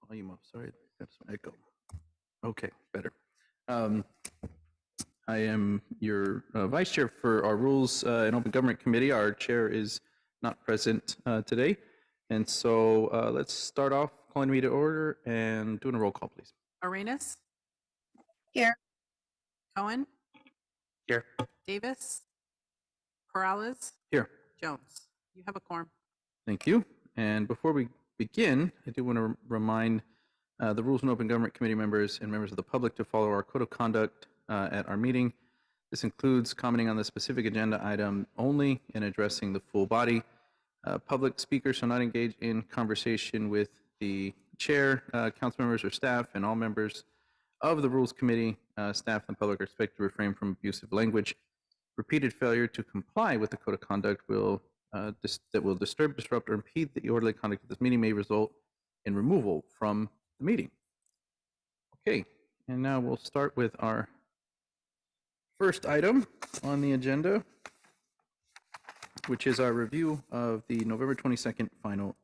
Volume up. Sorry, that's an echo. Okay, better. I am your vice chair for our Rules and Open Government Committee. Our chair is not present today. And so let's start off calling the meeting to order and doing a roll call, please. Arenas? Here. Cohen? Here. Davis? Corrales? Here. Jones? You have a quorum. Thank you. And before we begin, I do want to remind the Rules and Open Government Committee members and members of the public to follow our code of conduct at our meeting. This includes commenting on the specific agenda item only and addressing the full body. Public speakers shall not engage in conversation with the chair, council members or staff, and all members of the Rules Committee, staff, and the public are expected to refrain from abusive language. Repeated failure to comply with the code of conduct that will disturb, disrupt, or impede the orderly conduct of this meeting may result in removal from the meeting. Okay, and now we'll start with our first item on the agenda, which is our review of the November 22nd final,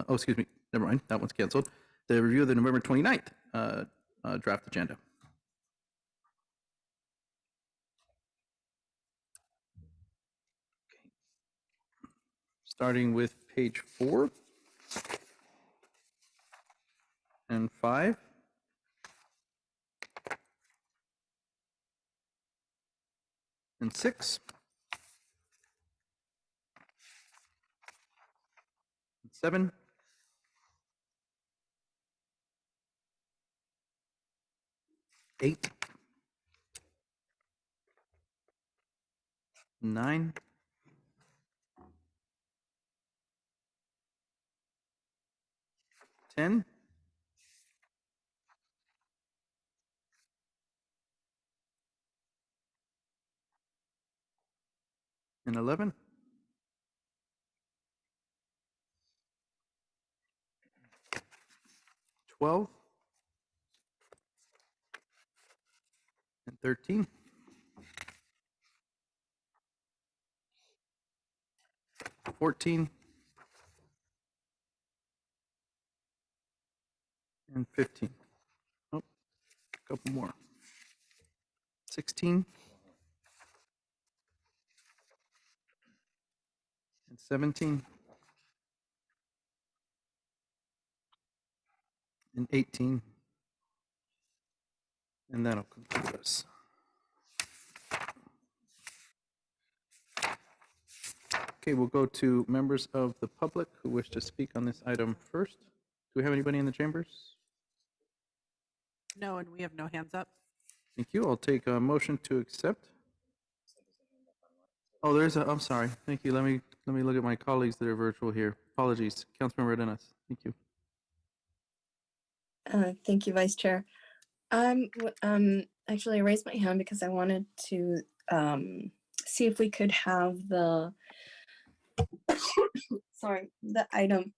excuse me, never mind, that one's canceled. The review of the November 29th draft agenda. Okay. Starting with page 4 and 5. And 6. And 7. Eight. 9. 10. And 11. 12. And 13. 14. And 15. Oh, a couple more. 16. And 17. And 18. And that'll conclude us. Okay, we'll go to members of the public who wish to speak on this item first. Do we have anybody in the chambers? No, and we have no hands up. Thank you. I'll take a motion to accept. Oh, there's a, I'm sorry. Thank you. Let me look at my colleagues that are virtual here. Apologies. Councilmember Arenas. Thank you. Thank you, Vice Chair. Actually, I raised my hand because I wanted to see if we could have the the item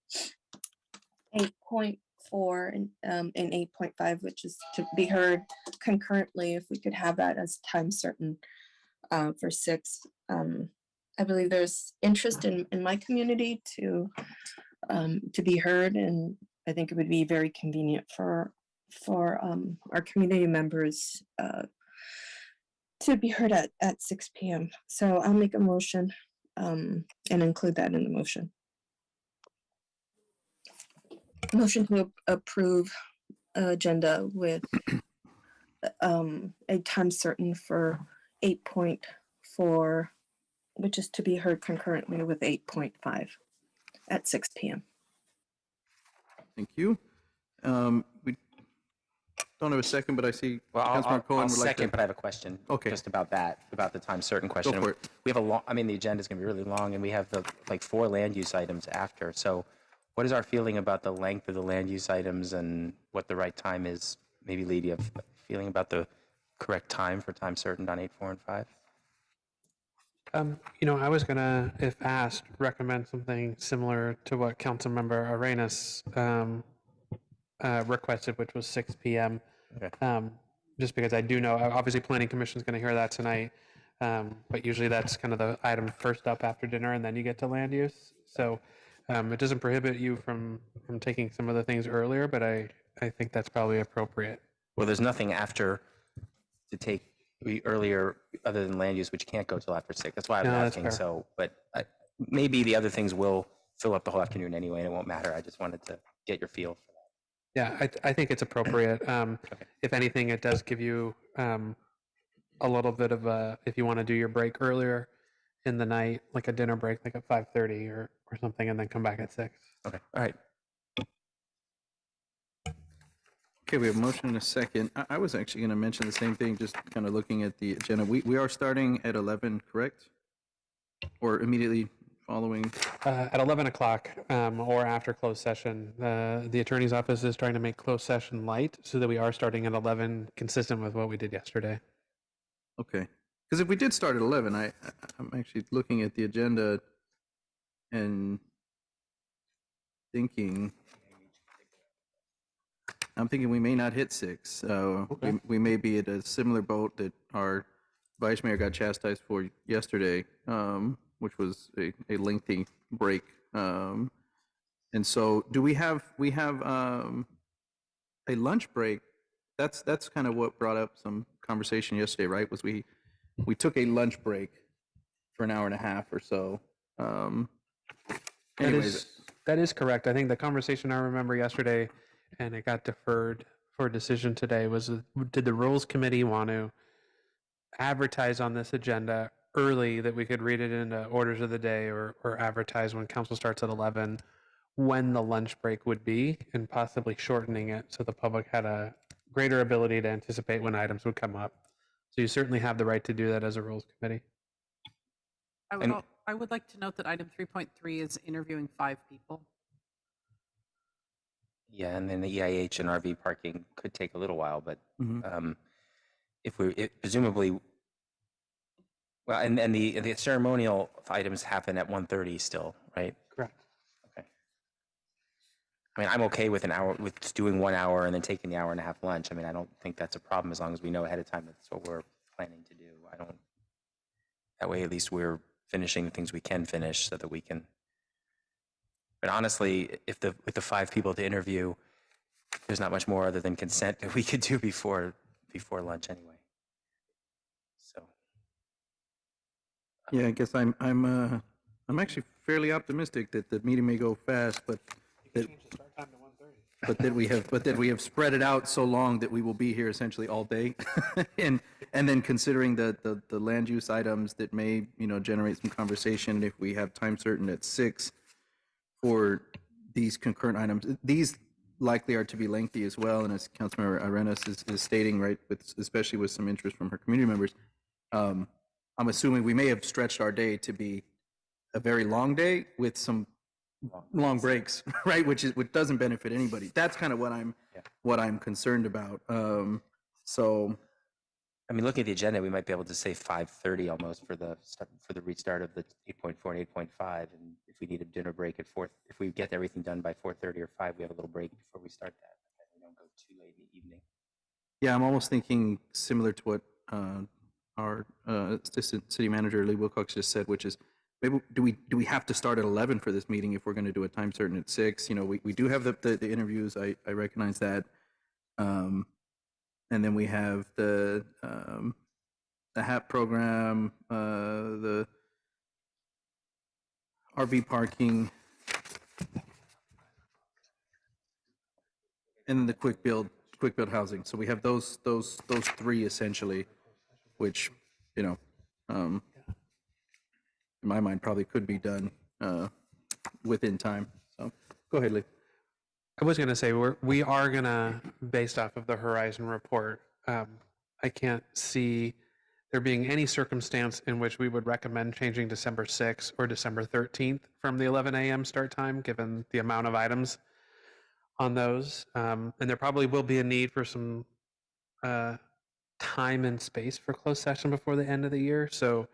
8.4 and 8.5, which is to be heard concurrently, if we could have that as time certain for 6. I believe there's interest in my community to be heard, and I think it would be very convenient for our community members to be heard at 6 p.m. So I'll make a motion and include that in the motion. Motion to approve agenda with a time certain for 8.4, which is to be heard concurrently with 8.5 at 6 p.m. Thank you. We don't have a second, but I see Well, Councilmember Cohen I'll would like second, to. but I have a question. Okay. Just about that, about the time certain question. for it. We have a long, I mean, the agenda is going to be really long, and we have the, like, 4 land use items after. So what is our feeling about the length of the land use items and what the right time is? Maybe Lee, do you have a feeling about the correct time for time certain on 8, 4, and 5? I was gonna, if asked, recommend something similar to what Councilmember Arenas requested, which was 6 p.m. Okay. Just because I do know, obviously, Planning Commission is going to hear that tonight, but usually that's kind of the item first up after dinner, and then you get to land use. So it doesn't prohibit you from taking some of the things earlier, but I think that's probably appropriate. Well, there's nothing after to take earlier other than land use, which can't go till after 6. That's why I was No, that's asking. fair. So, but maybe the other things will fill up the whole afternoon anyway, and it won't matter. I just wanted to get your feel for that. Yeah, I think it's appropriate. If anything, it does give you a little bit of a, if you want to do your break earlier in the night, like a dinner break, like at 5:30 or something, and then come back at 6. Okay. All right. Okay, we have a motion and a second. I was actually going to mention the same thing, just kind of looking at the agenda. We are starting at 11, correct? Or immediately following? At 11 o'clock or after closed session, the attorney's office is trying to make closed session light so that we are starting at 11, consistent with what we did yesterday. Okay. Because if we did start at 11, I'm actually looking at the agenda and thinking, we may not hit 6. Okay. We may be at a similar boat that our vice mayor got chastised for yesterday, which was a lengthy break. And so do we have a lunch break? That's kind of what brought up some conversation yesterday, right? Was we took a lunch break for an hour and a half or so. Anyways, That is correct. I think the conversation I remember yesterday, and it got deferred for a decision today, was did the Rules Committee want to advertise on this agenda early that we could read it into orders of the day or advertise when council starts at 11 when the lunch break would be, and possibly shortening it so the public had a greater ability to anticipate when items would come up. So you certainly have the right to do that as a Rules Committee. I would like to note that item 3.3 is interviewing 5 people. Yeah, and then the EIH and RV parking could take a little while, but if presumably, well, and the ceremonial items happen at 1:30 still, right? Correct. Okay. I mean, I'm okay with an hour, with just doing 1 hour and then taking the hour and a half lunch. I mean, I don't think that's a problem as long as we know ahead of time that's what we're planning to do. That way at least we're finishing the things we can finish so that we can. But honestly, with the 5 people to interview, there's not much more other than consent that we could do before lunch anyway. So. yeah, I guess I'm actually fairly optimistic that the meeting may go fast, but that we have spread it out so long that we will be here essentially all day, and then considering the land use items that may generate some conversation if we have time certain at 6 for these concurrent items. These likely are to be lengthy as well, and as Councilmember Arenas is stating, right, especially with some interest from her community members, I'm assuming we may have stretched our day to be a very long day with some long breaks, right? Which doesn't benefit anybody. That's kind of what I'm concerned about. So, I mean, looking at the agenda, we might be able to say 5:30 almost for the restart of the 8.4 and 8.5, and if we need a dinner break at 4, if we get everything done by 4:30 or 5, we have a little break before we start that. We don't go too late in the evening. yeah, I'm almost thinking similar to what our assistant city manager Lee Wilcox just said, which is maybe do we have to start at 11 for this meeting if we're going to do a time certain at 6? We do have the interviews. I recognize that. And then we have the HAP program, the RV parking, and the quick build housing. So we have those three essentially, which, you know, in my mind probably could be done within time. So go ahead, Lee. I was going to say we are going to, based off of the Horizon report, I can't see there being any circumstance in which we would recommend changing December 6th or December 13th from the 11 a.m. start time, given the amount of items on those. And there probably will be a need for some time and space for closed session before the end of the year. So,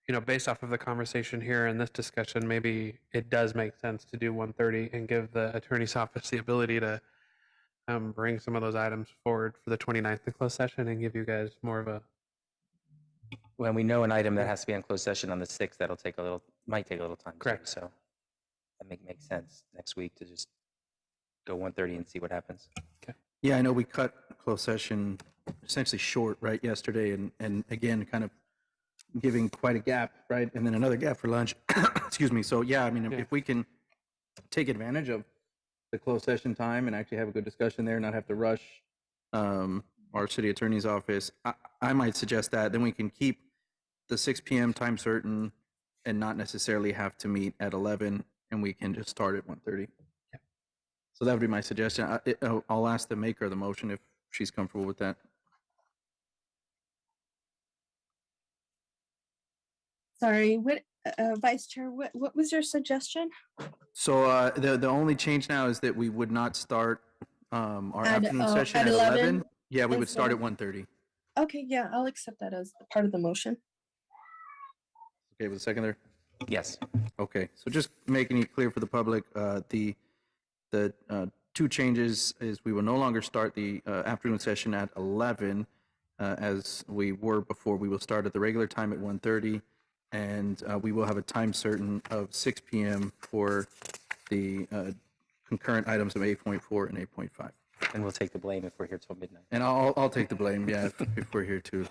you know, based off of the conversation here and this discussion, maybe it does make sense to do 1:30 and give the attorney's office the ability to bring some of those items forward for the 29th in closed session and give you guys more of a. When we know an item that has to be on closed session on the 6th, might take a little time. too, Correct. So that makes sense next week to just go 1:30 and see what happens. Yeah, I know we cut closed session essentially short, right, yesterday, and again, kind of giving quite a gap, right, and then another gap for lunch. Excuse me. So yeah, I mean, Yeah. if we can take advantage of the closed session time and actually have a good discussion there, not have to rush our city attorney's office, I might suggest that. Then we can keep the 6 p.m. time certain and not necessarily have to meet at 11, and we can just start at 1:30. Yeah. So that would be my suggestion. I'll ask the maker of the motion if she's comfortable with that. Sorry, what, Vice Chair, what was your suggestion? So the only change now is that we would not start our At, afternoon session at at 11. 11? Yeah, we would Instead start of- at 1:30. Okay, yeah, I'll accept that as part of the motion. Okay, with a second there. Yes. Okay, so just making it clear for the public, the two changes is we will no longer start the afternoon session at 11 as we were before. We will start at the regular time at 1:30, and we will have a time certain of 6 p.m. for the concurrent items of 8.4 and 8.5. And we'll take the blame if we're here till midnight. And I'll take the blame, yeah, if we're here too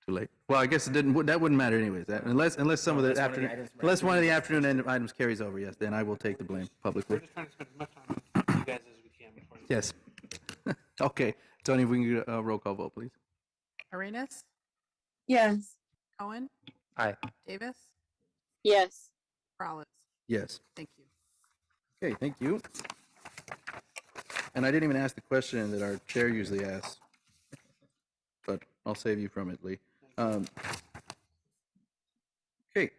late. Well, I guess that wouldn't matter anyways. Unless some of the Unless one of the afternoon, items- unless one of the afternoon items carries over, yes, then I will take the blame publicly. We're just trying to spend as much time with you guys as we can before. Yes. Okay, Tony, if we can get a roll call vote, please. Arenas, Yes. Cohen, Aye. Davis, Yes. Morales. Yes. Thank you. Okay, thank you. And I didn't even ask the question that our chair usually asks, but I'll save you from it, Lee. Okay,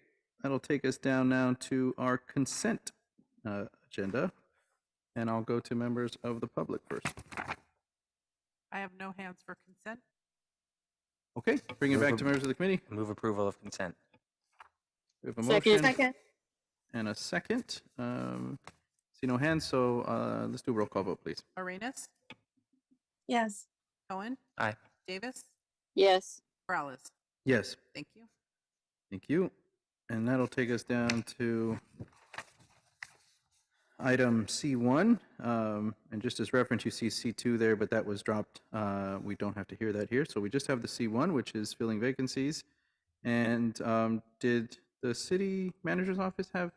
that'll take us down now to our consent agenda, and I'll go to members of the public first. I have no hands for consent. Okay, bring it back to members of the committee. Move approval of consent. We have a Second. motion Second. and a second. See no hands, so let's do a roll call vote, please. Arenas, Yes. Cohen, Aye. Davis, Yes. Morales. Yes. Thank you. Thank you. And that'll take us down to item C1. And just as reference, you see C2 there, but that was dropped. We don't have to hear that here. So we just have the C1, which is filling vacancies. And did the city manager's office have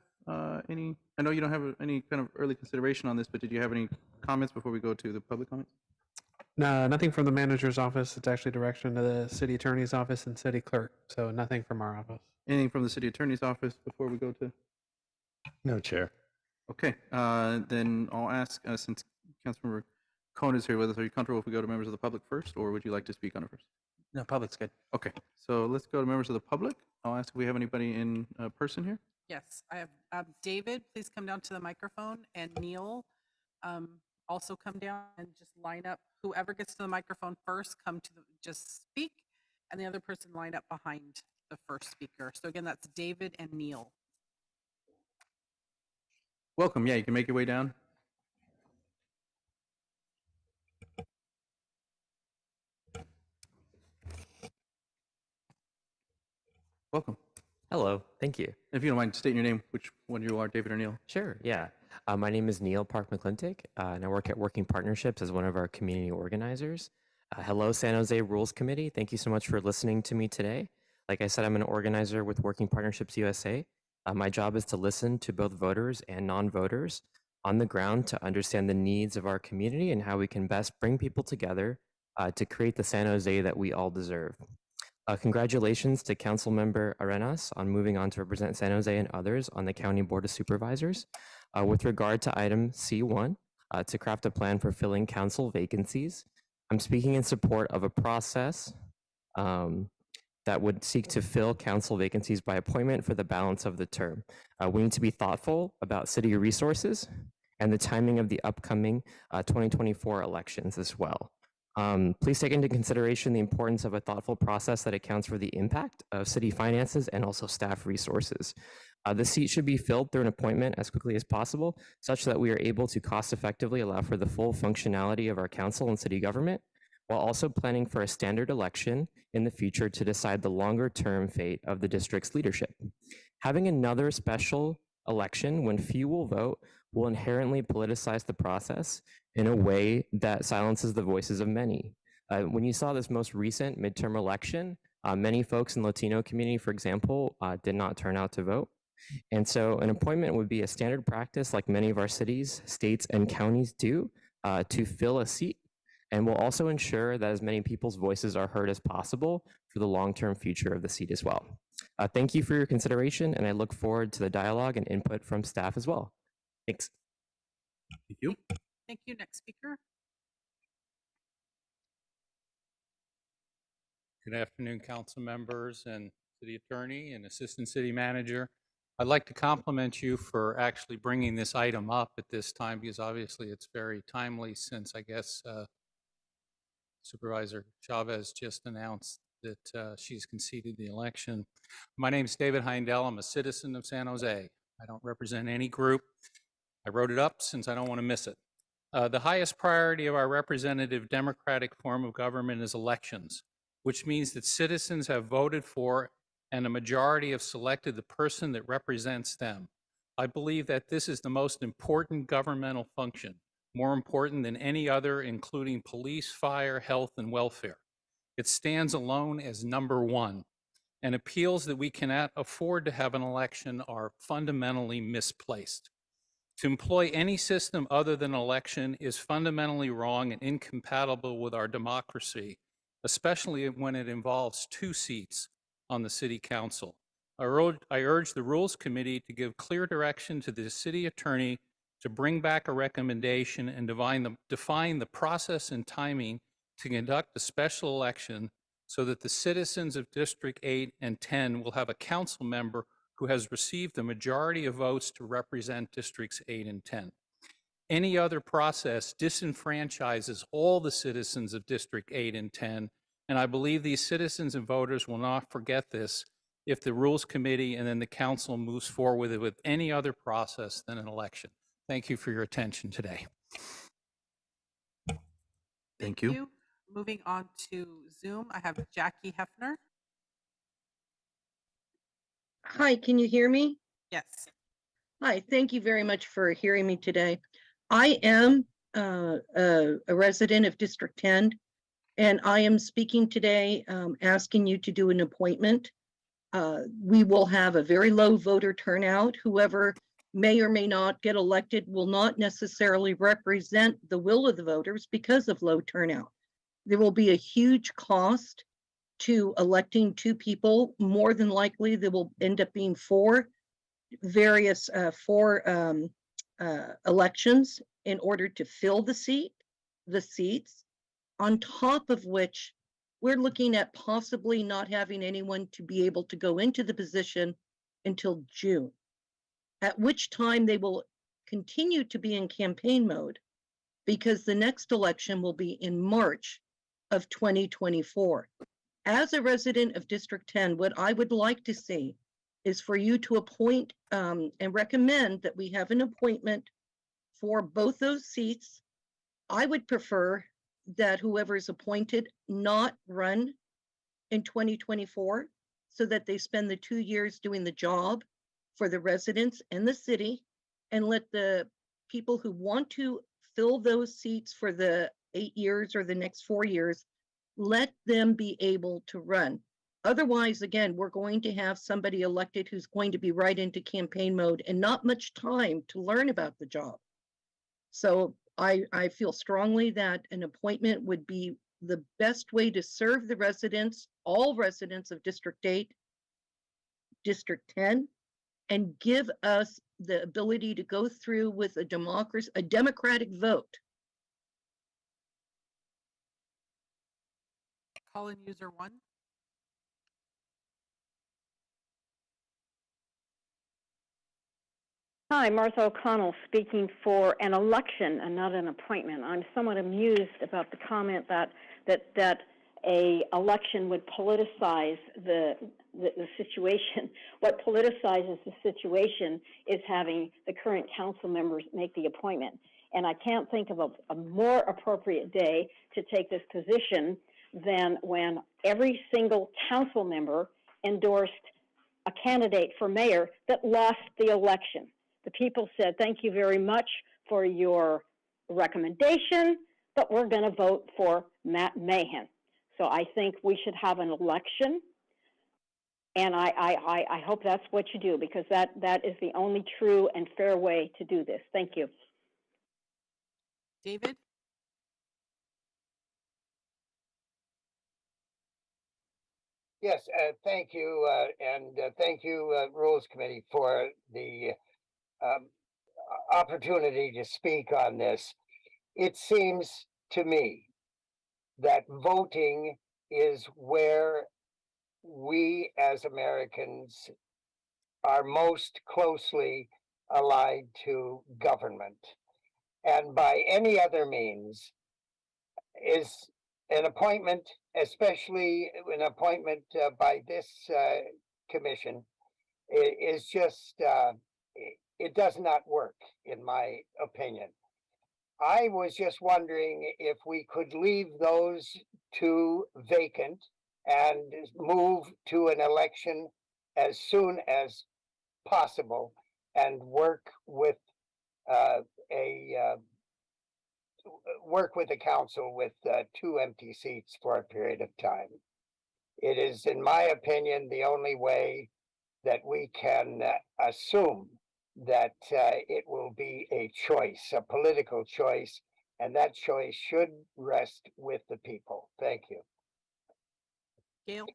any, I know you don't have any kind of early consideration on this, but did you have any comments before we go to the public comments? No, nothing from the manager's office. It's actually direction to the city attorney's office and city clerk. So nothing from our office. Anything from the city attorney's office before we go to? No, Chair. Okay, then I'll ask, since Councilmember Cohen is here with us, are you comfortable if we go to members of the public first, or would you like to speak on it first? No, public's good. Okay, so let's go to members of the public. I'll ask if we have anybody in person here. Yes, I have David, please come down to the microphone, and Neil, also come down and just line up. Whoever gets to the microphone first, just speak, and the other person line up behind the first speaker. So again, that's David and Neil. Welcome, yeah, you can make your way down. Welcome. Hello, thank you. If you don't mind stating your name, which one you are, David or Neil. Sure, yeah. My name is Neil Park McClintock, and I work at Working Partnerships as one of our community organizers. Hello, San Jose Rules Committee. Thank you so much for listening to me today. Like I said, I'm an organizer with Working Partnerships USA, My job is to listen to both voters and non-voters on the ground to understand the needs of our community and how we can best bring people together to create the San Jose that we all deserve. Congratulations to Councilmember Arenas on moving on to represent San Jose and others on the County Board of Supervisors. With regard to item C1, to craft a plan for filling council vacancies, I'm speaking in support of a process that would seek to fill council vacancies by appointment for the balance of the term. We need to be thoughtful about city resources and the timing of the upcoming 2024 elections as well. Please take into consideration the importance of a thoughtful process that accounts for the impact of city finances and also staff resources. The seat should be filled through an appointment as quickly as possible, such that we are able to cost effectively allow for the full functionality of our council and city government, while also planning for a standard election in the future to decide the longer term fate of the district's leadership. Having another special election when few will vote will inherently politicize the process in a way that silences the voices of many. When you saw this most recent midterm election, many folks in the Latino community, for example, did not turn out to vote. And so an appointment would be a standard practice like many of our cities, states, and counties do to fill a seat, and will also ensure that as many people's voices are heard as possible for the long-term future of the seat as well. Thank you for your consideration, and I look forward to the dialogue and input from staff as well. Thanks. Thank you. Thank you. Next speaker. Good afternoon, council members and city attorney and assistant city manager. I'd like to compliment you for actually bringing this item up at this time, because obviously it's very timely since I guess Supervisor Chavez just announced that she's conceded the election. My name is David Heindel. I'm a citizen of San Jose. I don't represent any group. I wrote it up since I don't want to miss it. The highest priority of our representative democratic form of government is elections, which means that citizens have voted for and a majority have selected the person that represents them. I believe that this is the most important governmental function, more important than any other, including police, fire, health, and welfare. It stands alone as number one, and appeals that we cannot afford to have an election are fundamentally misplaced. To employ any system other than election is fundamentally wrong and incompatible with our democracy, especially when it involves 2 seats on the city council. I urge the Rules Committee to give clear direction to the city attorney to bring back a recommendation and define the process and timing to conduct a special election so that the citizens of District 8 and 10 will have a council member who has received the majority of votes to represent Districts 8 and 10. Any other process disenfranchises all the citizens of District 8 and 10, and I believe these citizens and voters will not forget this if the Rules Committee and then the council moves forward with any other process than an election. Thank you for your attention today. Thank you. Moving on to Zoom, I have Jackie Hefner. Hi, can you hear me? Yes. Hi, thank you very much for hearing me today. I am a resident of District 10, and I am speaking today asking you to do an appointment. We will have a very low voter turnout. Whoever may or may not get elected will not necessarily represent the will of the voters because of low turnout. There will be a huge cost to electing 2 people. More than likely, there will end up being 4 various elections in order to fill the seats, on top of which we're looking at possibly not having anyone to be able to go into the position until June, at which time they will continue to be in campaign mode because the next election will be in March of 2024. As a resident of District 10, what I would like to see is for you to appoint and recommend that we have an appointment for both those seats. I would prefer that whoever is appointed not run in 2024 so that they spend the 2 years doing the job for the residents and the city, and let the people who want to fill those seats for the 8 years or the next 4 years, let them be able to run. Otherwise, again, we're going to have somebody elected who's going to be right into campaign mode and not much time to learn about the job. So I feel strongly that an appointment would be the best way to serve the residents, all residents of District 8, District 10, and give us the ability to go through with a democratic vote. Call-in user 1. Hi, Martha O'Connell speaking for an election and not an appointment. I'm somewhat amused about the comment that a election would politicize the situation. What politicizes the situation is having the current council members make the appointment. And I can't think of a more appropriate day to take this position than when every single council member endorsed a candidate for mayor that lost the election. The people said, thank you very much for your recommendation, but we're going to vote for Matt Mahan. So I think we should have an election, and I hope that's what you do, because that is the only true and fair way to do this. Thank you. David? Yes, thank you, and thank you, Rules Committee, for the opportunity to speak on this. It seems to me that voting is where we as Americans are most closely allied to government. And by any other means, is an appointment, especially an appointment by this commission, is just, it does not work, in my opinion. I was just wondering if we could leave those two vacant and move to an election as soon as possible and work with the council with 2 empty seats for a period of time. It is, in my opinion, the only way that we can assume that it will be a choice, a political choice, and that choice should rest with the people. Thank you. Gail?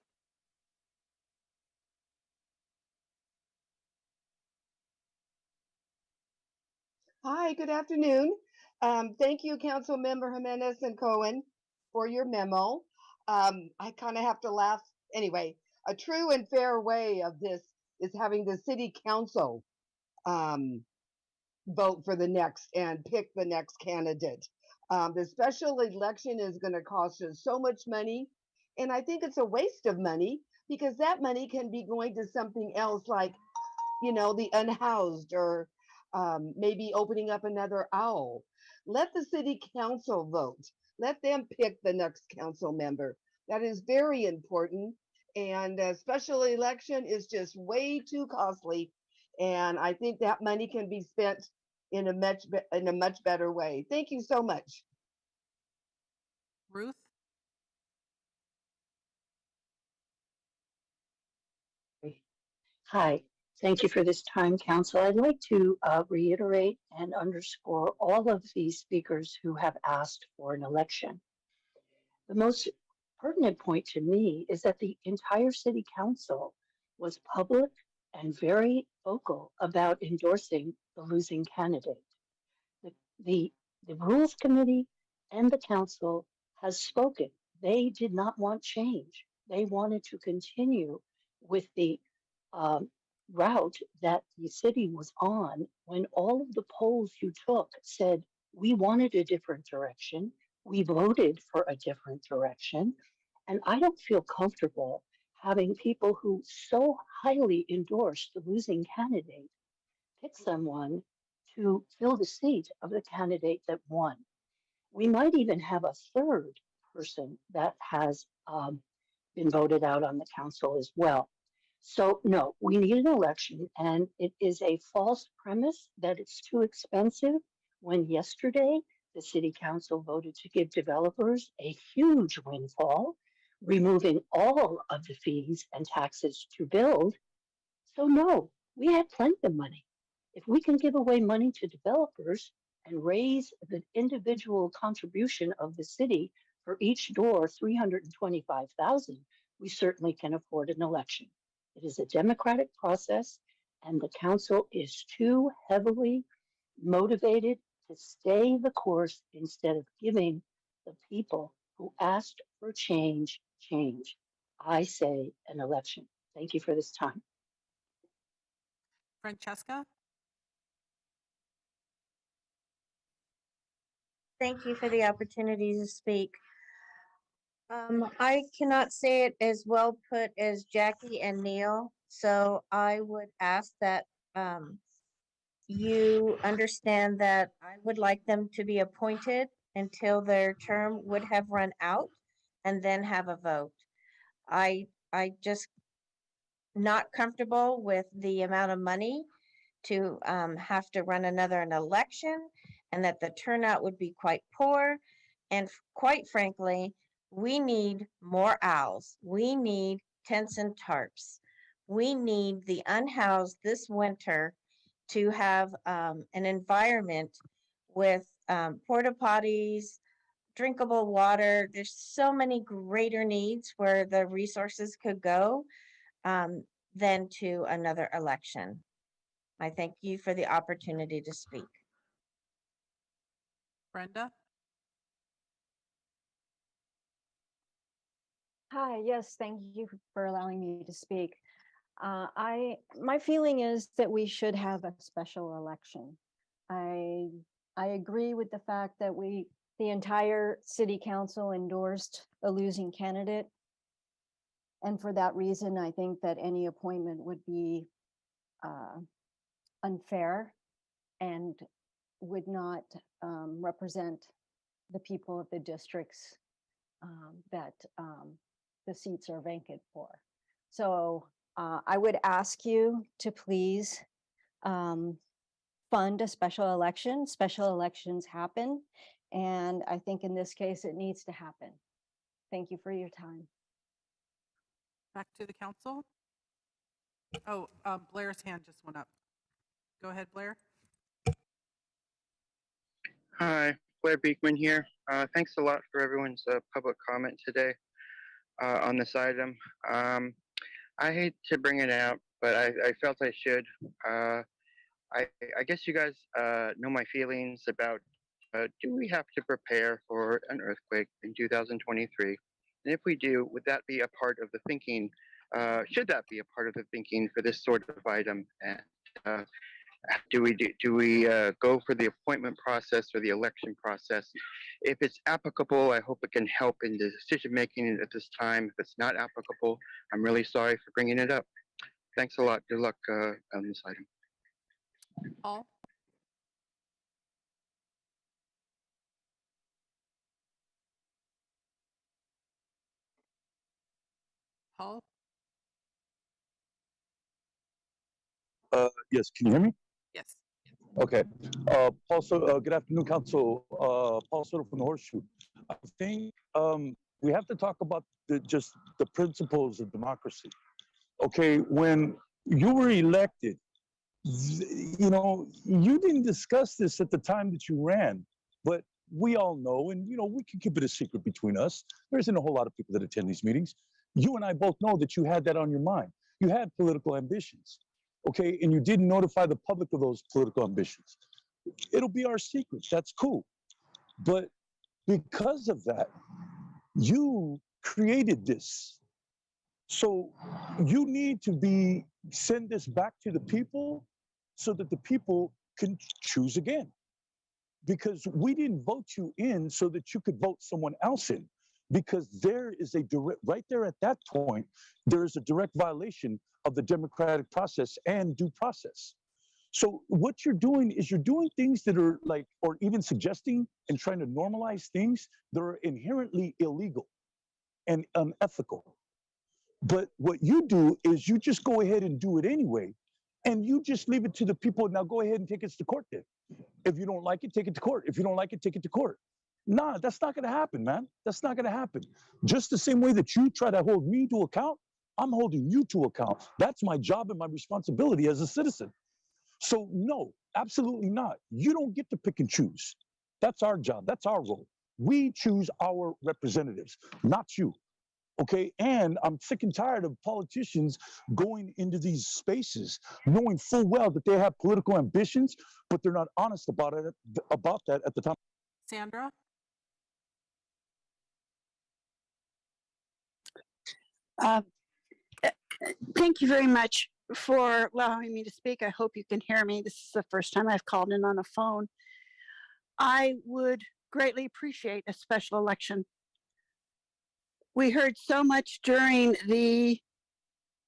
Hi, good afternoon. Thank you, Council Member Jimenez and Cohen, for your memo. I kind of have to laugh. Anyway, a true and fair way of this is having the city council vote for the next and pick the next candidate. The special election is going to cost us so much money, and I think it's a waste of money because that money can be going to something else like, the unhoused, or maybe opening up another owl. Let the city council vote. Let them pick the next council member. That is very important. And a special election is just way too costly. And I think that money can be spent in a much better way. Thank you so much. Ruth? Hi, thank you for this time, Council. I'd like to reiterate and underscore all of the speakers who have asked for an election. The most pertinent point to me is that the entire City Council was public and very vocal about endorsing the losing candidate. The Rules Committee and the Council has spoken. They did not want change. They wanted to continue with the route that the city was on when all of the polls you took said we wanted a different direction. We voted for a different direction. And I don't feel comfortable having people who so highly endorse the losing candidate pick someone to fill the seat of the candidate that won. We might even have a third person that has been voted out on the council as well. So no, we need an election, and it is a false premise that it's too expensive when yesterday the city council voted to give developers a huge windfall, removing all of the fees and taxes to build. So no, we have plenty of money. If we can give away money to developers and raise the individual contribution of the city for each door 325,000, we certainly can afford an election. It is a democratic process, and the council is too heavily motivated to stay the course instead of giving the people who asked for change change. I say an election. Thank you for this time. Francesca? Thank you for the opportunity to speak. I cannot say it as well put as Jackie and Neil, so I would ask that you understand that I would like them to be appointed until their term would have run out and then have a vote. I just not comfortable with the amount of money to have to run an election, and that the turnout would be quite poor. And quite frankly, we need more owls. We need tents and tarps. We need the unhoused this winter to have an environment with porta potties, drinkable water. There's so many greater needs where the resources could go than to another election. I thank you for the opportunity to speak. Brenda? Hi, yes, thank you for allowing me to speak. My feeling is that we should have a special election. I agree with the fact that the entire city council endorsed a losing candidate. And for that reason, I think that any appointment would be unfair and would not represent the people of the districts that the seats are vacant for. So I would ask you to please fund a special election. Special elections happen, and I think in this case it needs to happen. Thank you for your time. Back to the council. Oh, Blair's hand just went up. Go ahead, Blair. Hi, Blair Beekman here. Thanks a lot for everyone's public comment today on this item. I hate to bring it out, but I felt I should. I guess you guys know my feelings about do we have to prepare for an earthquake in 2023? And if we do, would that be a part of the thinking? Should that be a part of the thinking for this sort of item? And do we go for the appointment process or the election process? If it's applicable, I hope it can help in the decision making at this time. If it's not applicable, I'm really sorry for bringing it up. Thanks a lot. Good luck on this item. Paul? Paul? Yes, can you hear me? Yes. Okay. Paul, good afternoon, Council. Paul Soto from the Horseshoe. I think we have to talk about just the principles of democracy. Okay, when you were elected, you know, you didn't discuss this at the time that you ran, but we all know, and you know, we can keep it a secret between us. There isn't a whole lot of people that attend these meetings. You and I both know that you had that on your mind. You had political ambitions. Okay, and you didn't notify the public of those political ambitions. It'll be our secret, that's cool. But because of that, you created this. So you need to send this back to the people so that the people can choose again. Because we didn't vote you in so that you could vote someone else in. Because there is a direct, right there at that point, there is a direct violation of the democratic process and due process. So what you're doing is you're doing things that are like, or even suggesting and trying to normalize things that are inherently illegal and unethical. But what you do is you just go ahead and do it anyway. And you just leave it to the people. Now go ahead and take it to court then. If you don't like it, take it to court. If you don't like it, take it to court. Nah, that's not going to happen, man. That's not going to happen. Just the same way that you try to hold me to account, I'm holding you to account. That's my job and my responsibility as a citizen. So no, absolutely not. You don't get to pick and choose. That's our job. That's our role. We choose our representatives, not you. Okay, and I'm sick and tired of politicians going into these spaces knowing full well that they have political ambitions, but they're not honest about that at the time. Sandra? Thank you very much for allowing me to speak. I hope you can hear me. This is the first time I've called in on a phone. I would greatly appreciate a special election. We heard so much during the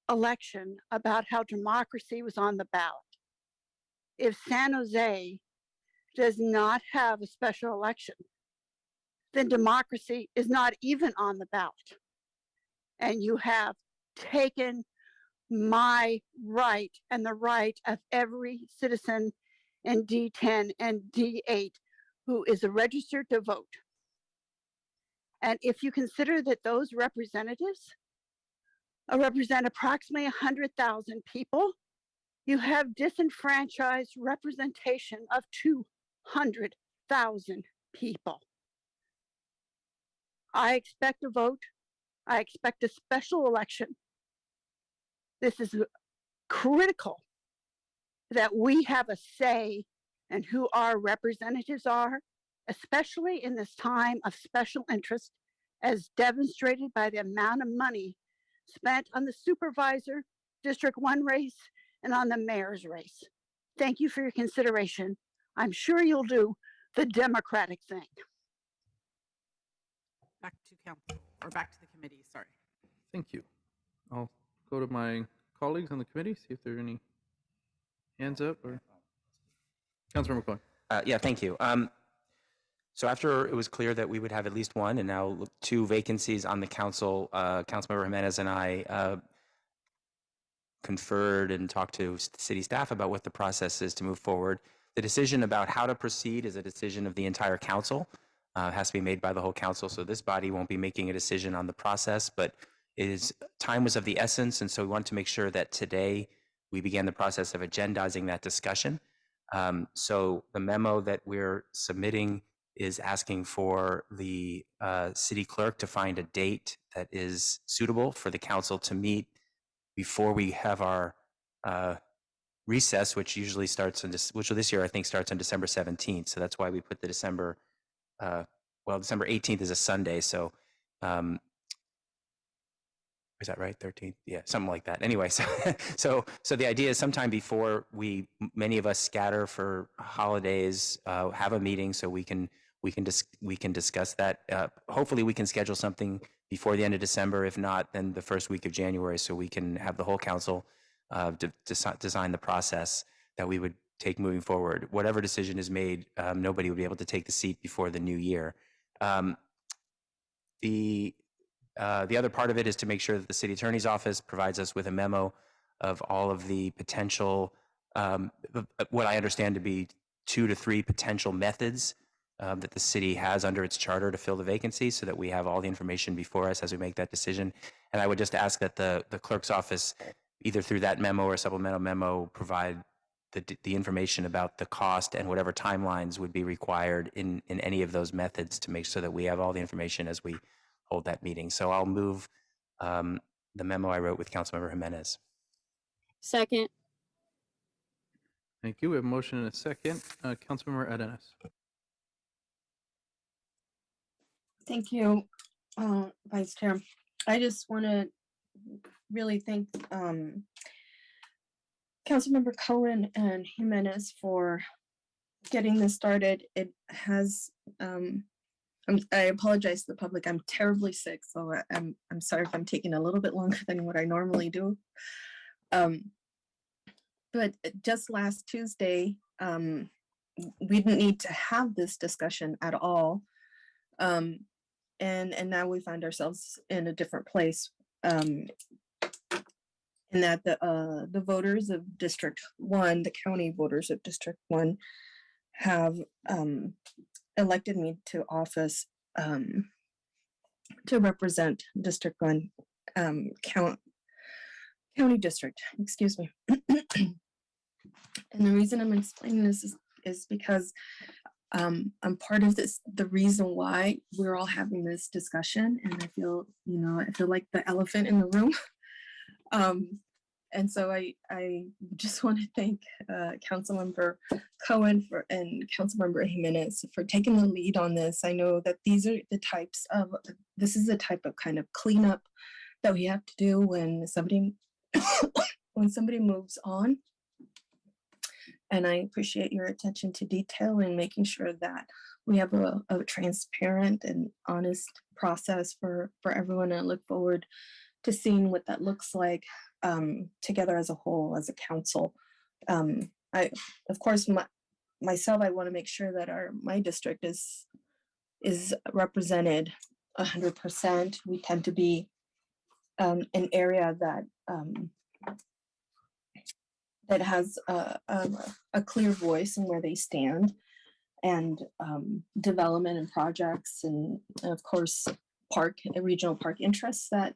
election about how democracy was on the ballot. If San Jose does not have a special election, then democracy is not even on the ballot. And you have taken my right and the right of every citizen in D10 and D8 who is registered to vote. And if you consider that those representatives represent approximately 100,000 people, you have disenfranchised representation of 200,000 people. I expect a vote. I expect a special election. This is critical that we have a say in who our representatives are, especially in this time of special interest, as demonstrated by the amount of money spent on the supervisor, District 1 race, and on the mayor's race. Thank you for your consideration. I'm sure you'll do the Democratic thing. Back to council, or back to the committee, sorry. Thank you. I'll go to my colleagues on the committee, see if there are any hands up. Or Councilmember Cohen. Yeah, thank you. So after it was clear that we would have at least one and now 2 vacancies on the council, Councilmember Jimenez and I conferred and talked to city staff about what the process is to move forward. The decision about how to proceed is a decision of the entire council. It has to be made by the whole council, so this body won't be making a decision on the process, but time was of the essence, and so we wanted to make sure that today we began the process of agendizing that discussion. So the memo that we're submitting is asking for the city clerk to find a date that is suitable for the council to meet before we have our recess, which usually starts which this year I think starts on December 17th. So that's why we put the December 18th is a Sunday. So is that right? 13th? Yeah, something like that. Anyway, so the idea is sometime before many of us scatter for holidays, have a meeting so we can discuss that. Hopefully we can schedule something before the end of December. If not, then the first week of January, so we can have the whole council design the process that we would take moving forward. Whatever decision is made, nobody would be able to take the seat before the new year. The other part of it is to make sure that the city attorney's office provides us with a memo of all of the potential, what I understand to be 2 to 3 potential methods that the city has under its charter to fill the vacancy, so that we have all the information before us as we make that decision. And I would just ask that the clerk's office, either through that memo or supplemental memo, provide the information about the cost and whatever timelines would be required in any of those methods, to make sure that we have all the information as we hold that meeting. So I'll move the memo I wrote with Councilmember Jimenez. Second. Thank you. We have a motion and a second. Councilmember Adenas. Thank you, Vice Chair. I just want to really thank Councilmember Cohen and Jimenez for getting this started. It has, I apologize to the public. I'm terribly sick, so I'm sorry if I'm taking a little bit longer than what I normally do. But just last Tuesday, we didn't need to have this discussion at all. And now we find ourselves in a different place, in that the voters of District 1, the county voters of District 1, have elected me to office to represent District 1 county district, excuse me. And the reason I'm explaining this is because I'm part of this, the reason why we're all having this discussion. And I feel, I feel like the elephant in the room. And so I just want to thank Councilmember Cohen and Councilmember Jimenez for taking the lead on this. I know that this is the type of kind of cleanup that we have to do when somebody moves on. And I appreciate your attention to detail and making sure that we have a transparent and honest process for everyone. I look forward to seeing what that looks like together as a whole, as a council. Of course, myself, I want to make sure that my district is represented 100%. We tend to be an area that that has a clear voice in where they stand, and development and projects, and of course regional park interests that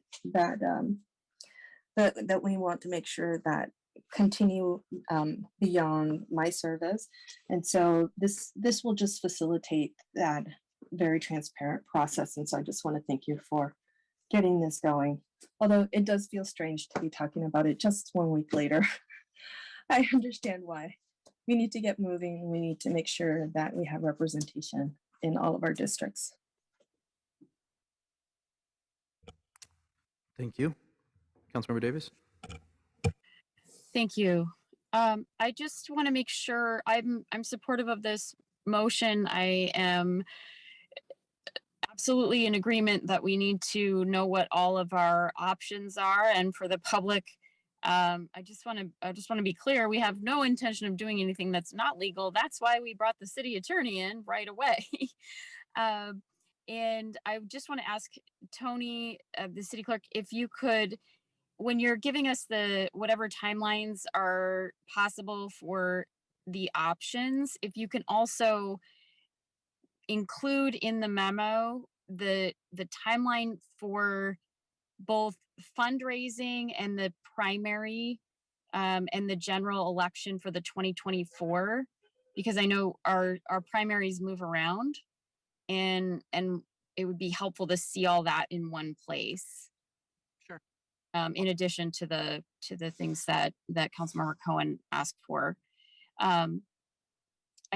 we want to make sure that continue beyond my service. And so this will just facilitate that very transparent process. And so I just want to thank you for getting this going, although it does feel strange to be talking about it just 1 week later. I understand why. We need to get moving. We need to make sure that we have representation in all of our districts. Thank you. Councilmember Davis? Thank you. I just want to make sure I'm supportive of this motion. I am absolutely in agreement that we need to know what all of our options are, and for the public, I just want to be clear. We have no intention of doing anything that's not legal. That's why we brought the city attorney in right away. And I just want to ask Tony, the city clerk, if you could, when you're giving us whatever timelines are possible for the options, if you can also include in the memo the timeline for both fundraising and the primary and the general election for the 2024, because I know our primaries move around, and it would be helpful to see all that in one place. Sure. In addition to the things that Councilmember Cohen asked for. I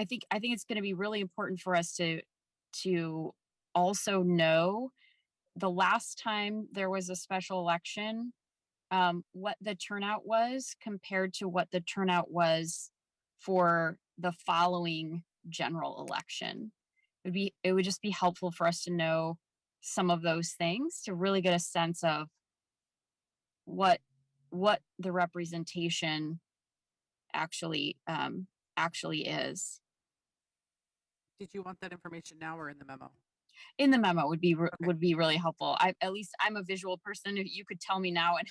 think it's going to be really important for us to also know the last time there was a special election, what the turnout was compared to what the turnout was for the following general election. It would just be helpful for us to know some of those things to really get a sense of what the representation actually is. Did you want that information now or in the memo? In the memo would be really helpful. I'm a visual person. If you could tell me now, and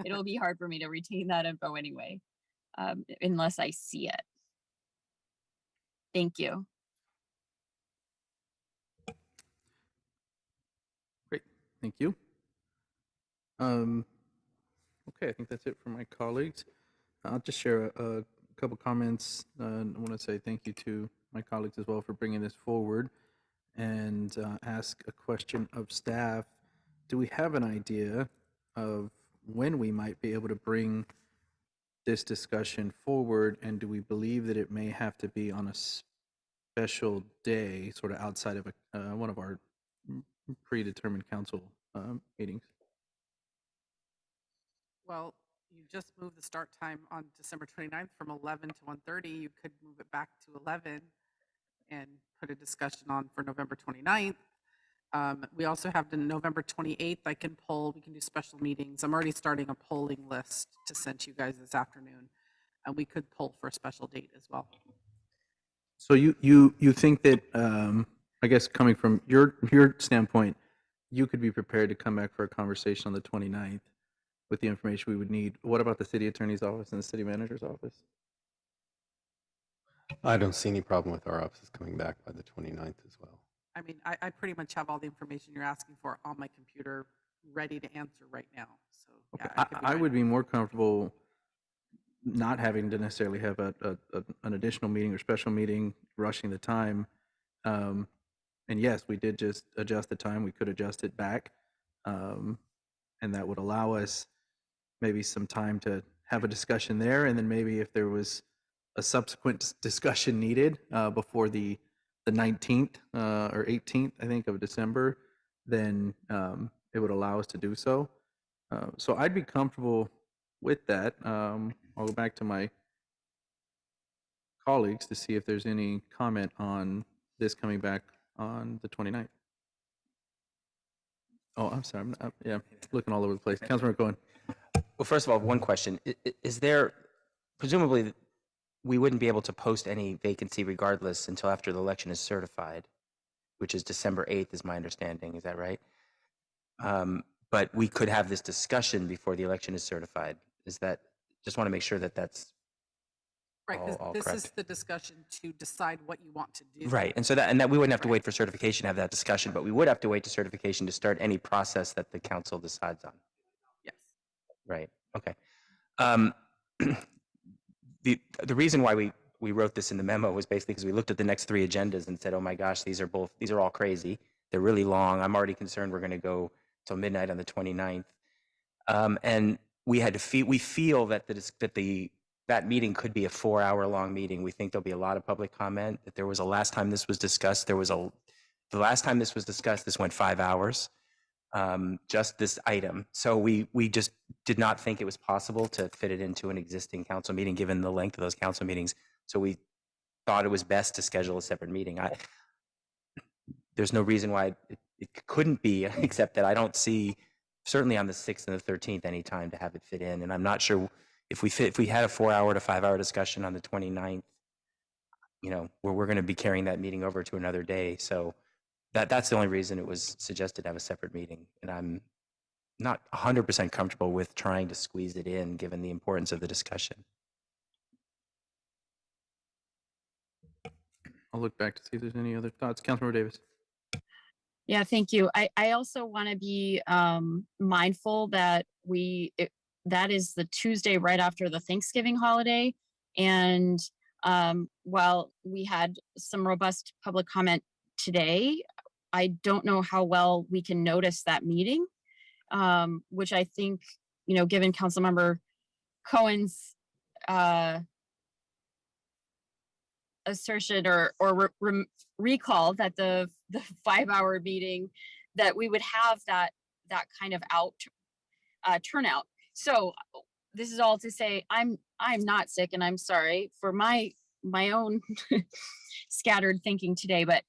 it'll be hard for me to retain that info anyway, unless I see it. Thank you. Great, thank you. Okay, I think that's it for my colleagues. I'll just share a couple comments. I want to say thank you to my colleagues as well for bringing this forward, and ask a question of staff. Do we have an idea of when we might be able to bring this discussion forward, and do we believe that it may have to be on a special day, sort of outside of one of our predetermined council meetings? Well, you just moved the start time on December 29th from 11 to 1:30. You could move it back to 11 and put a discussion on for November 29th. We also have the November 28th. We can do special meetings. I'm already starting a polling list to send to you guys this afternoon. And we could poll for a special date as well. So you think that, I guess coming from your standpoint, you could be prepared to come back for a conversation on the 29th with the information we would need. What about the city attorney's office and the city manager's office? I don't see any problem with our offices coming back by the 29th as well. I mean, I pretty much have all the information you're asking for on my computer, ready to answer right now. So yeah, Okay. I could be I right would on. be more comfortable not having to necessarily have an additional meeting or special meeting, rushing the time. And yes, we did just adjust the time. We could adjust it back. And that would allow us maybe some time to have a discussion there. And then maybe if there was a subsequent discussion needed before the 19th or 18th, I think, of December, then it would allow us to do so. So I'd be comfortable with that. I'll go back to my colleagues to see if there's any comment on this coming back on the 29th. Oh, I'm sorry. Yeah, looking all over the place. Councilmember Cohen. Well, first of all, one question. Is there, presumably, we wouldn't be able to post any vacancy regardless until after the election is certified, which is December 8th, is my understanding. Is that right? But we could have this discussion before the election is certified. Is that, just want to make sure that that's Right, because all this correct. is the discussion to decide what you want to do. Right, and so that we wouldn't have to wait for certification to have that discussion, but we would have to wait to certification to start any process that the council decides on. Yes. Right. Okay. The reason why we wrote this in the memo was basically because we looked at the next 3 agendas and said, oh my gosh, these are all crazy. They're really long. I'm already concerned we're going to go till midnight on the 29th. And we feel that that meeting could be a 4-hour-long meeting. We think there'll be a lot of public comment. That there was last time this was discussed, the last time this was discussed, this went 5 hours, just this item. So we just did not think it was possible to fit it into an existing council meeting, given the length of those council meetings. So we thought it was best to schedule a separate meeting. There's no reason why it couldn't be, except that I don't see, certainly on the 6th and the 13th, any time to have it fit in. And I'm not sure if we had a 4-hour to 5-hour discussion on the 29th, we're going to be carrying that meeting over to another day. So that's the only reason it was suggested to have a separate meeting. And I'm not 100% comfortable with trying to squeeze it in, given the importance of the discussion. I'll look back to see if there's any other thoughts. Councilmember Davis. Yeah, thank you. I also want to be mindful that that is the Tuesday right after the Thanksgiving holiday. And while we had some robust public comment today, I don't know how well we can notice that meeting, which I think, given Councilmember Cohen's assertion or recall that the 5-hour meeting, that we would have that kind of turnout. So this is all to say I'm not sick, and I'm sorry for my own scattered thinking today, but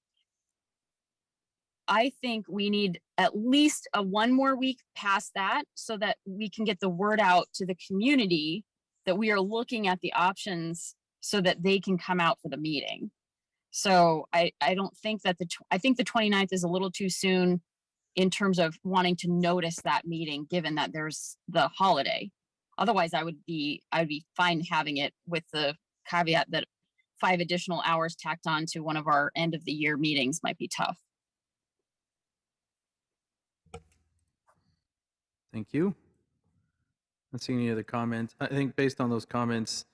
I think we need at least one more week past that so that we can get the word out to the community that we are looking at the options so that they can come out for the meeting. So I don't think that I think the 29th is a little too soon in terms of wanting to notice that meeting, given that there's the holiday. Otherwise, I would be fine having it with the caveat that 5 additional hours tacked on to one of our end of the year meetings might be tough. Thank you. Not seeing any other comments. I think based on those comments,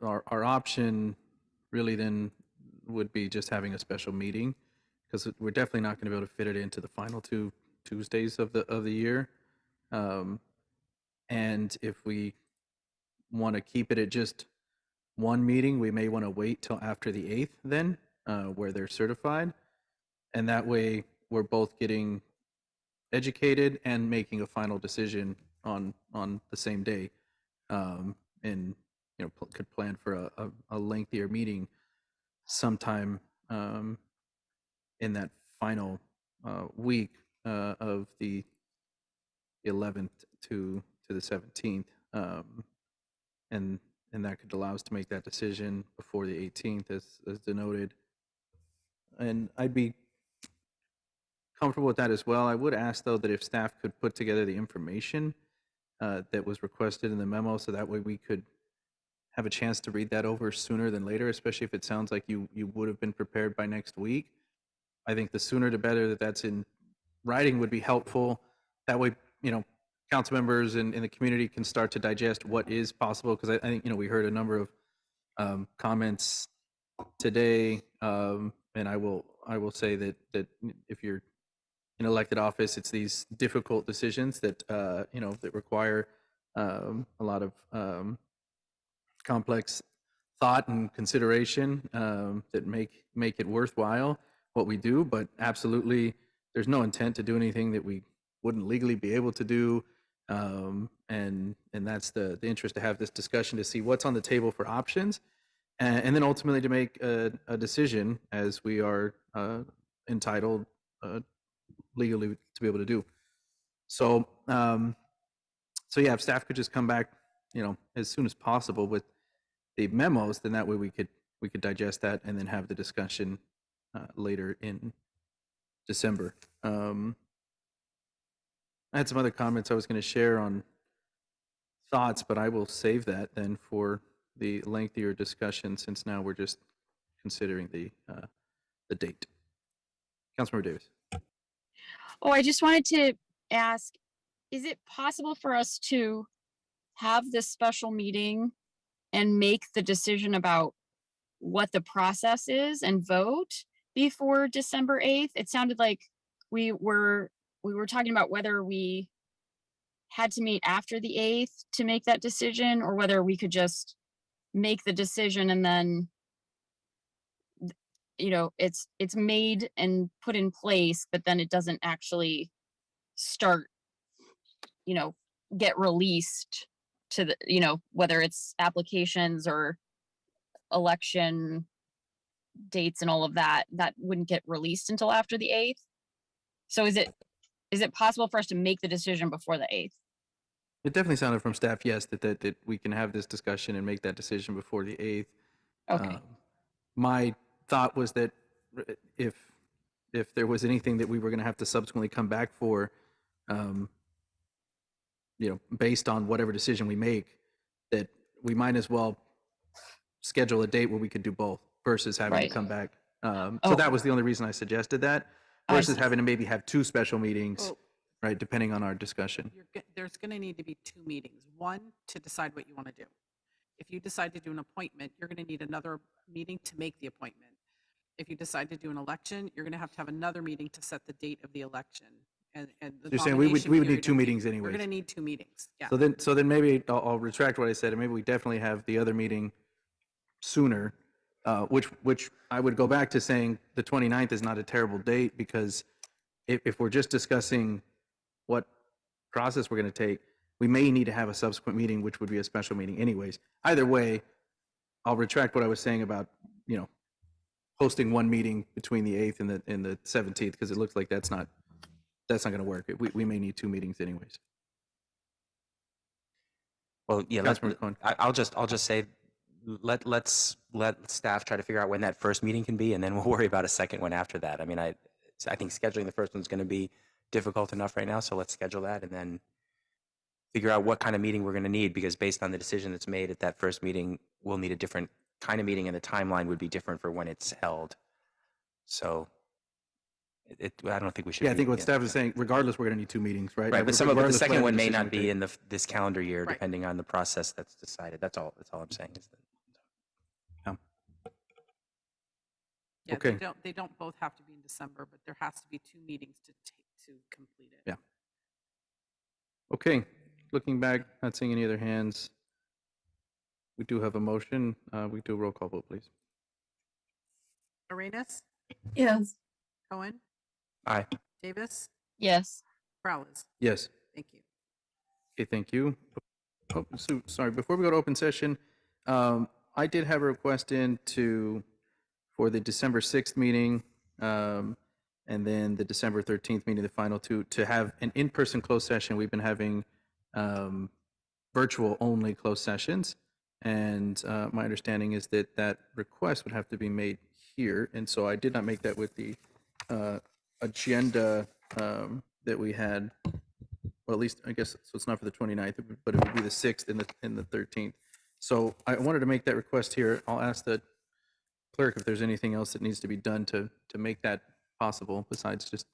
our option really then would be just having a special meeting, because we're definitely not going to be able to fit it into the final 2 Tuesdays of the year. And if we want to keep it at just one meeting, we may want to wait till after the 8th then, where they're certified. And that way we're both getting educated and making a final decision on the same day. And could plan for a lengthier meeting sometime in that final week of the 11th to the 17th, and that could allow us to make that decision before the 18th, as denoted. And I'd be comfortable with that as well. I would ask, though, that if staff could put together the information that was requested in the memo, so that way we could have a chance to read that over sooner than later, especially if it sounds like you would have been prepared by next week. I think the sooner the better that that's in writing would be helpful. That way, council members and the community can start to digest what is possible. Because I think, we heard a number of comments today, and I will say that if you're in elected office, it's these difficult decisions that that require a lot of complex thought and consideration that make it worthwhile what we do. But absolutely, there's no intent to do anything that we wouldn't legally be able to do. And that's the interest, to have this discussion to see what's on the table for options, and then ultimately to make a decision as we are entitled legally to be able to do. So yeah, if staff could just come back, as soon as possible with the memos, then that way we could digest that and then have the discussion later in December. I had some other comments I was going to share on thoughts, but I will save that then for the lengthier discussion, since now we're just considering the date. Councilmember Davis. Oh, I just wanted to ask, is it possible for us to have this special meeting and make the decision about what the process is and vote before December 8th? It sounded like we were talking about whether we had to meet after the 8th to make that decision, or whether we could just make the decision and then it's made and put in place, but then it doesn't actually start, get released to the, whether it's applications or election dates and all of that wouldn't get released until after the 8th. So is it possible for us to make the decision before the 8th? It definitely sounded from staff, yes, that we can have this discussion and make that decision before the 8th. Okay. My thought was that if there was anything that we were going to have to subsequently come back for, based on whatever decision we make, that we might as well schedule a date where we could do both versus having to come back. So that was the only reason I suggested that, versus having to maybe have two special meetings, right, depending on our discussion. There's going to need to be two meetings. One, to decide what you want to do. If you decide to do an appointment, you're going to need another meeting to make the appointment. If you decide to do an election, you're going to have another meeting to set the date of the election. And the You're saying we would need period two of- meetings anyway. We're going to need two meetings. Yeah. So then maybe I'll retract what I said, and maybe we definitely have the other meeting sooner, which I would go back to saying the 29th is not a terrible date, because if we're just discussing what process we're going to take, we may need to have a subsequent meeting, which would be a special meeting anyways. Either way, I'll retract what I was saying about, hosting one meeting between the 8th and the 17th, because it looks like that's not going to work. We may need two meetings anyways. Well, yeah, Councilmember Cohen. I'll just say, let's let staff try to figure out when that first meeting can be, and then we'll worry about a second one after that. I mean, I think scheduling the first one's going to be difficult enough right now, so let's schedule that and then figure out what kind of meeting we're going to need, because based on the decision that's made at that first meeting, we'll need a different kind of meeting, and the timeline would be different for when it's held. So I don't think we should. Yeah, I think what staff is saying, regardless, we're going to need two meetings, right? Right, but the Regardless second whatever one may decision not we be take. in this calendar year, depending on the process that's decided. That's all I'm saying. Is that, Yeah, Okay. They don't both have to be in December, but there has to be two meetings to complete it. Yeah. Okay, looking back, not seeing any other hands. We do have a motion. We do a roll call vote, please. Arenas, Yes. Cohen, aye. Davis, Yes. Peralez. Yes. Thank you. Okay, thank you. Oh, so, sorry, before we go to open session, I did have a request for the December 6th meeting, and then the December 13th meeting, the final two, to have an in-person closed session. We've been having virtual only closed sessions, and my understanding is that request would have to be made here, and so I did not make that with the agenda that we had. Well, at least I guess so. It's not for the 29th, but it would be the 6th and the 13th. So I wanted to make that request here. I'll ask the clerk if there's anything else that needs to be done to make that possible besides just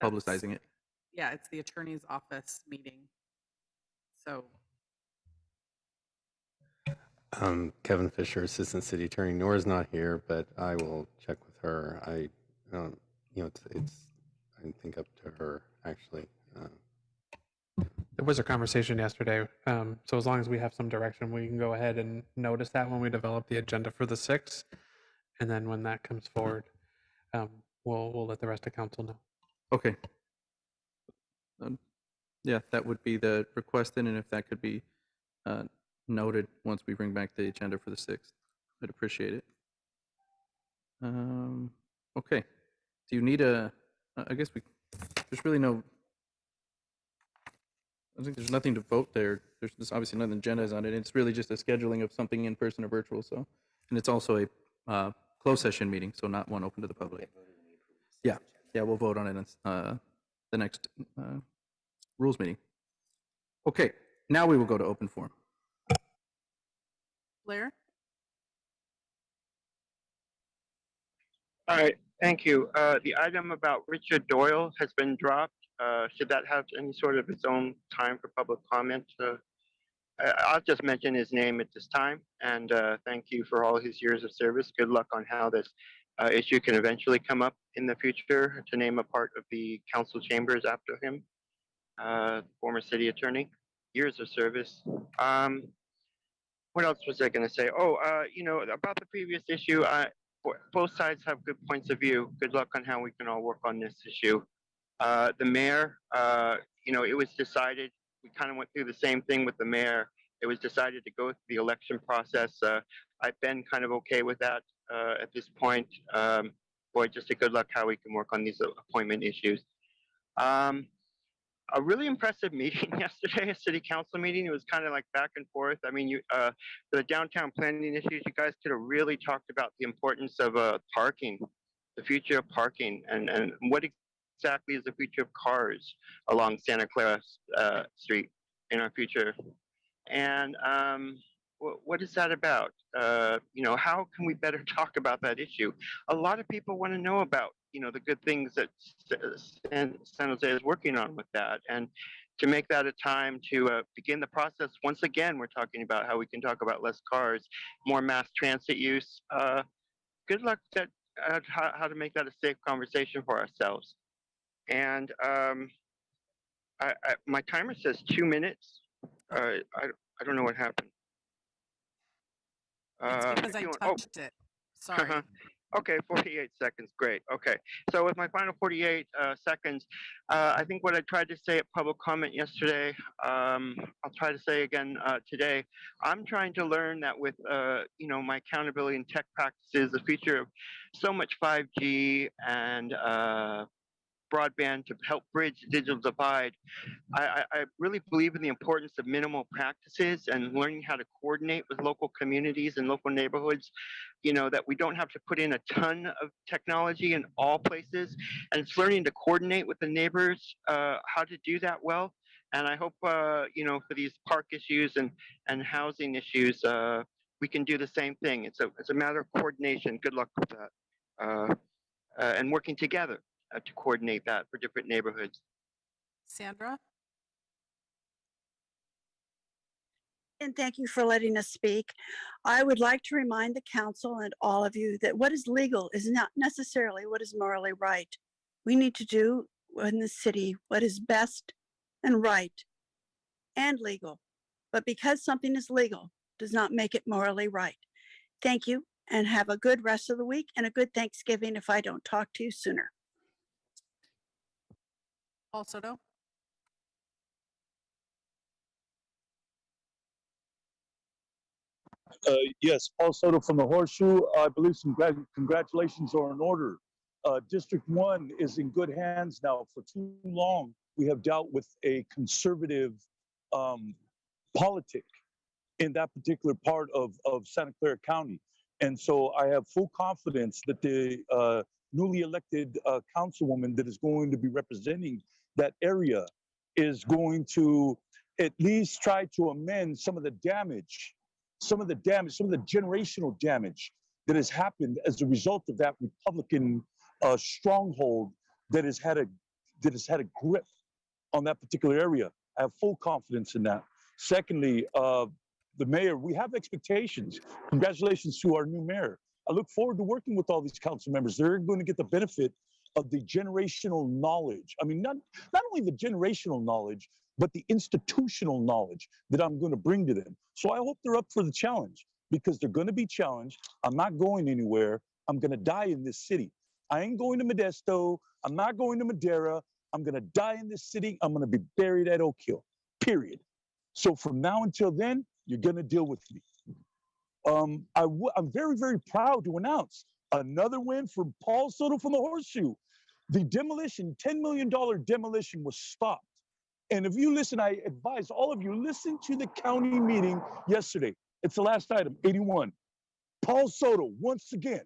publicizing it. Yeah, it's the attorney's office meeting. So Kevin Fisher, Assistant City Attorney. Nora's not here, but I will check with her. It's I think up to her actually. There was a conversation yesterday, so as long as we have some direction, we can go ahead and notice that when we develop the agenda for the 6th, and then when that comes forward, we'll let the rest of council know. Okay. Yeah, that would be the request then, and if that could be noted once we bring back the agenda for the 6th, I'd appreciate it. Okay. Do you need I guess there's really no, I think there's nothing to vote there. There's obviously nothing agendas on it. It's really just a scheduling of something in person or virtual. So, and it's also a closed session meeting, so not one open to the public. Yeah, we'll vote on it in the next rules meeting. Okay, now we will go to open forum. Blair? All right, thank you. The item about Richard Doyle has been dropped. Should that have any sort of its own time for public comment? I'll just mention his name at this time, and thank you for all his years of service. Good luck on how this issue can eventually come up in the future to name a part of the council chambers after him. Former city attorney, years of service. What else was I going to say? Oh, about the previous issue, both sides have good points of view. Good luck on how we can all work on this issue. The mayor, it was decided, we kind of went through the same thing with the mayor. It was decided to go through the election process. I've been kind of okay with that at this point. Boy, just a good luck how we can work on these appointment issues. A really impressive meeting yesterday, a city council meeting. It was kind of like back and forth. I mean, the downtown planning issues, you guys could have really talked about the importance of parking, the future of parking, and what exactly is the future of cars along Santa Clara Street in our future. And what is that about? How can we better talk about that issue? A lot of people want to know about, the good things that San Jose is working on with that. And to make that a time to begin the process, once again, we're talking about how we can talk about less cars, more mass transit use. Good luck at how to make that a safe conversation for ourselves. And my timer says 2 minutes. I don't know what happened. It's because I touched it. Sorry. Okay, 48 seconds. Great. Okay. So with my final 48 seconds, I think what I tried to say at public comment yesterday, I'll try to say again today. I'm trying to learn that with, my accountability and tech practices, the feature of so much 5G and broadband to help bridge the digital divide. I really believe in the importance of minimal practices and learning how to coordinate with local communities and local neighborhoods, that we don't have to put in a ton of technology in all places. And it's learning to coordinate with the neighbors, how to do that well. And I hope, for these park issues and housing issues, we can do the same thing. It's a matter of coordination. Good luck with that. And working together to coordinate that for different neighborhoods. Sandra? And thank you for letting us speak. I would like to remind the council and all of you that what is legal is not necessarily what is morally right. We need to do in the city what is best and right and legal. But because something is legal does not make it morally right. Thank you and have a good rest of the week and a good Thanksgiving if I don't talk to you sooner. Paul Soto? Yes, Paul Soto from the Horseshoe. I believe some congratulations are in order. District 1 is in good hands now. For too long, we have dealt with a conservative politic in that particular part of Santa Clara County. And so I have full confidence that the newly elected councilwoman that is going to be representing that area is going to at least try to amend some of the damage some of the damage, some of the generational damage that has happened as a result of that Republican stronghold that has had a grip on that particular area. I have full confidence in that. Secondly, the mayor, we have expectations. Congratulations to our new mayor. I look forward to working with all these council members. They're going to get the benefit of the generational knowledge. I mean, not only the generational knowledge, but the institutional knowledge that I'm going to bring to them. So I hope they're up for the challenge, because they're going to be challenged. I'm not going anywhere. I'm going to die in this city. I ain't going to Modesto. I'm not going to Madera. I'm going to die in this city. I'm going to be buried at Oak Hill, period. So from now until then, you're going to deal with me. I'm very, very proud to announce another win from Paul Soto from the Horseshoe. The demolition, $10 million demolition was stopped. And if you listen, I advise all of you, listen to the county meeting yesterday. It's the last item, 81. Paul Soto, once again,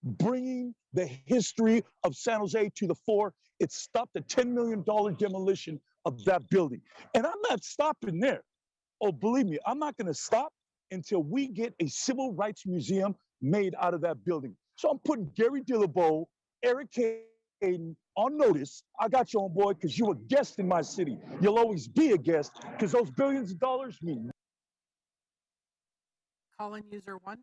bringing the history of San Jose to the fore. It stopped the $10 million demolition of that building. And I'm not stopping there. Oh, believe me, I'm not going to stop until we get a civil rights museum made out of that building. So I'm putting Gary Dillabo, Eric Hayden on notice. I got you on board because you're a guest in my city. You'll always be a guest because those billions of dollars mean. Call-in user 1.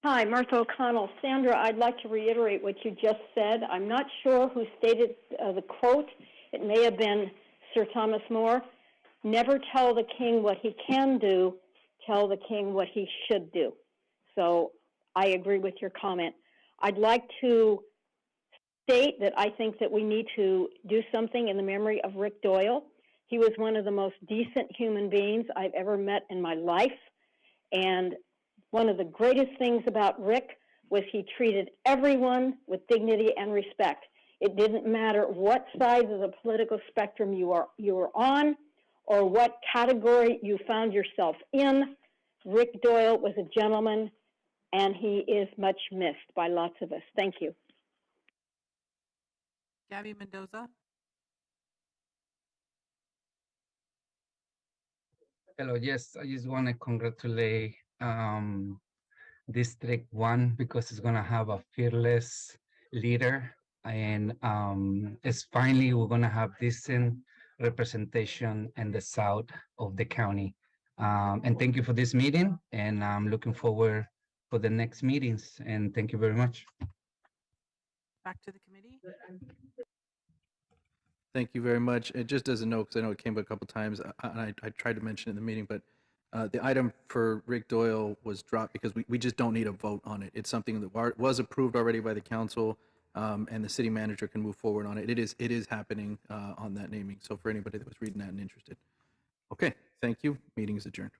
Hi, Martha O'Connell. Sandra, I'd like to reiterate what you just said. I'm not sure who stated the quote. It may have been Sir Thomas More. Never tell the king what he can do, tell the king what he should do. So I agree with your comment. I'd like to state that I think that we need to do something in the memory of Rick Doyle. He was one of the most decent human beings I've ever met in my life. And one of the greatest things about Rick was he treated everyone with dignity and respect. It didn't matter what side of the political spectrum you were on or what category you found yourself in. Rick Doyle was a gentleman, and he is much missed by lots of us. Thank you. Gabby Mendoza. Hello, yes, I just want to congratulate District 1 because it's going to have a fearless leader, and it's finally we're going to have decent representation in the south of the county. And thank you for this meeting, and I'm looking forward for the next meetings, and thank you very much. Back to the committee. Thank you very much. It just as a note, because I know it came up a couple times, and I tried to mention it in the meeting, but the item for Rick Doyle was dropped because we just don't need a vote on it. It's something that was approved already by the council, and the city manager can move forward on it. It is happening on that naming. So for anybody that was reading that and interested. Okay, thank you. Meeting is adjourned.